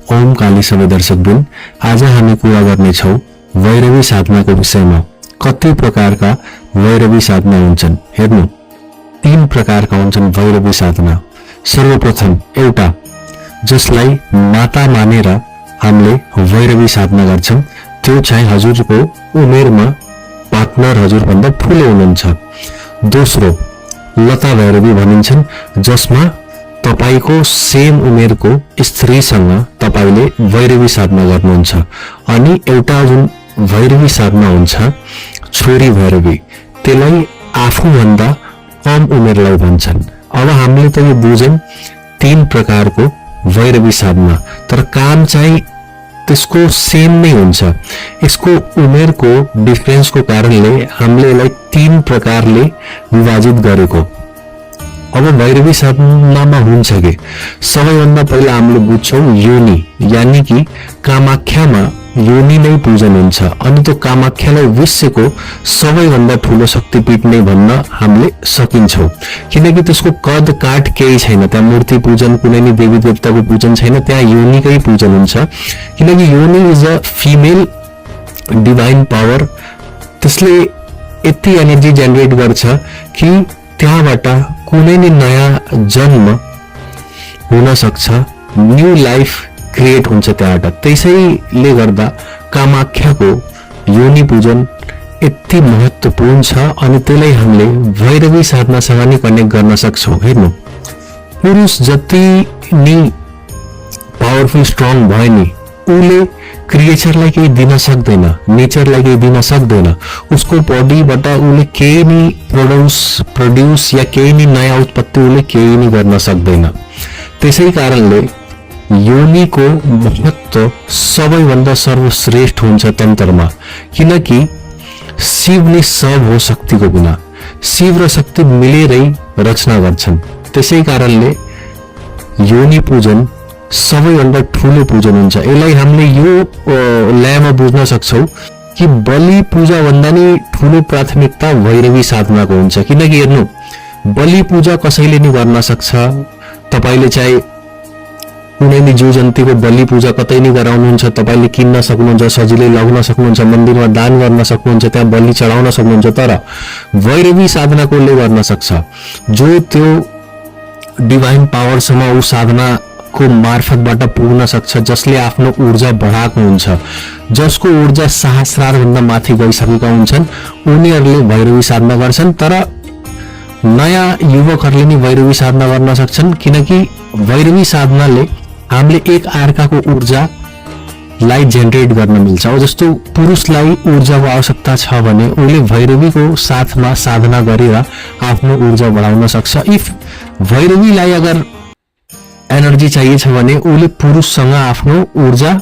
ओम काली सबै दर्शकबिन, आज हामी कुरा गर्नेछौँ भैरवी साधनाको विषयमा। कति प्रकारका भैरवी साधना हुन्छन् हेर्नु। 3 प्रकारका हुन्छन् भैरवी साधना। सर्वप्रथम एउटा जसलाई माता मानेर हामीले भैरवी साधना गर्छौं, त्यो चाहिँ हजुरको उमेरमा पार्टनर हजुरभन्दा ठूलो हुनुहुन्छ। दोस्रो लता भैरवी भनिन्छन्, जसमा तपाईको सेम उमेरको स्त्रीसँग तपाईले भैरवी साधना गर्नुहुन्छ। अनि एउटा जुन भैरवी साधना हुन्छ छोरी भैरवी, त्यसलाई आफूभन्दा कम उमेरलाई भन्छन्। अब हामीले त यो बुझ्यौं 3 प्रकारको भैरवी साधना, तर काम चाहिँ त्यसको सेम नै हुन्छ। यसको उमेरको डिफरेन्सको कारणले हामीले यसलाई 3 प्रकारले विभाजित गरेको। अब भैरवी साधनामा हुन्छ के सबैभन्दा पहिला हामीले बुझ्छौं योनि, यानी कि कामाख्यामा योनि नै पूजन हुन्छ। अनि त्यो कामाख्यालाई विश्वको सबैभन्दा ठूलो शक्तिपीठ नै भन्न हामीले सकिन्छौं, किनकि त्यसको कद काठ केही छैन। त्यहाँ मूर्ति पूजन, कुनै नि देवी देवताको पूजन छैन, त्यहाँ योनिकै पूजन हुन्छ। किनकि योनि is a female divine power. त्यसले यति एनर्जी जेनेरेट गर्छ कि त्यहाँबाट कुनै नि नयाँ जन्म हुन सक्छ, न्यू लाइफ क्रिएट हुन्छ त्यहाँबाट। त्यसैले गर्दा कामाख्याको योनि पूजन यति महत्त्वपूर्ण छ। अनि त्यसलाई हामीले भैरवी साधनासँग नि कनेक्ट गर्न सक्छौं। हेर्नु, पुरुष जति नि पावरफुल स्ट्रङ भयो नि, उले क्रिएचरलाई केही दिन सक्दैन, नेचरलाई केही दिन सक्दैन। उसको बडीबाट उले केही नि प्रोड्युस या केही नि नयाँ उत्पत्ति उले केही नि गर्न सक्दैन। त्यसै कारणले योनिको महत्त्व सबैभन्दा सर्वश्रेष्ठ हुन्छ तन्त्रमा, किनकि शिव नै सब हो शक्तिको बिना। शिव र शक्ति मिलेरै रचना गर्छन्। त्यसै कारणले योनि पूजन सबैभन्दा ठूलो पूजन हुन्छ। यसलाई हामीले यो ल्यामा बुझ्न सक्छौं कि बलि पूजा भन्दा नि ठूलो प्राथमिकता भैरवी साधनाको हुन्छ। किनकि हेर्नु, बलि पूजा कसैले नि गर्न सक्छ। तपाईले चाहिँ कुनै नि जीव जन्तुको बलि पूजा कतै नि गराउनुहुन्छ, तपाईले किन्न सक्नुहुन्छ, सजिलै लग्न सक्नुहुन्छ, मन्दिरमा दान गर्न सक्नुहुन्छ, त्यहाँ बलि चढाउन सक्नुहुन्छ। तर भैरवी साधना कोले गर्न सक्छ? जो त्यो डिभाइन पावरसम्म ऊ साधना को मार्फतबाट पुग्न सक्छ, जसले आफ्नो ऊर्जा बढाएको हुन्छ, जसको ऊर्जा सहस्रार भन्दा माथि गइसकेका हुन्छन्, उनीहरूले भैरवी साधना गर्छन्। तर नयाँ युवकहरूले नि भैरवी साधना गर्न सक्छन्, किनकि भैरवी साधनाले हामीले एक अर्काको ऊर्जालाई जेनेरेट गर्न मिल्छ। अब जस्तो पुरुषलाई ऊर्जाको आवश्यकता छ भने उले भैरवीको साथमा साधना गरेर आफ्नो ऊर्जा बढाउन सक्छ। इफ भैरवीलाई अगर एनर्जी चाहिए छ भने उले पुरुषसँग आफ्नो ऊर्जा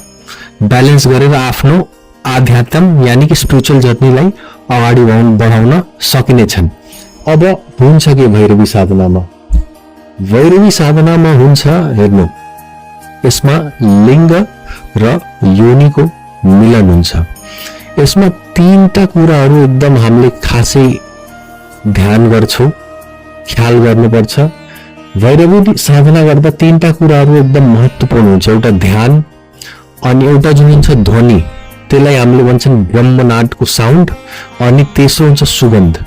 ब्यालेन्स गरेर आफ्नो आध्यात्म यानी कि स्पिरिचुअल जर्नीलाई अगाडि बढाउन सकिनेछन्। अब हुन्छ के भैरवी साधनामा? भैरवी साधनामा हुन्छ, हेर्नु, यसमा लिङ्ग र योनिको मिलन हुन्छ। यसमा 3टा कुराहरू एकदम हामीले खासै ध्यान गर्छौं, ख्याल गर्नुपर्छ। भैरवी साधना गर्दा 3टा कुराहरू एकदम महत्त्वपूर्ण हुन्छ। एउटा ध्यान, अनि एउटा जुन हुन्छ ध्वनि, त्यसलाई हामीले भन्छन् ब्रह्मनादको साउन्ड, अनि तेस्रो हुन्छ सुगन्ध।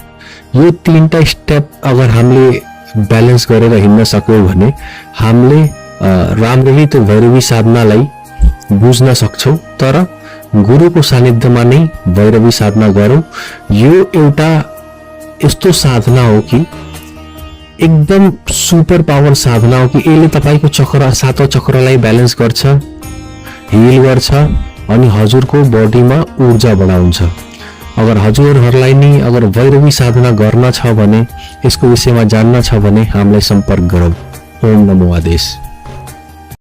यो 3टा स्टेप अगर हामीले ब्यालेन्स गरेर हिँड्न सक्यौं भने हामीले राम्ररी त्यो भैरवी साधनालाई बुझ्न सक्छौं। तर गुरुको सानिध्यमा नै भैरवी साधना गरौं। यो एउटा यस्तो साधना हो कि एकदम सुपर पावर साधना हो कि यसले तपाईको चक्र, 7औं चक्रलाई ब्यालेन्स गर्छ, हिल गर्छ, अनि हजुरको बडीमा ऊर्जा बढाउँछ। अगर हजुरहरूलाई नि अगर भैरवी साधना गर्न छ भने, यसको विषयमा जान्न छ भने हामीलाई सम्पर्क गरौँ। ओम नमो आदेश।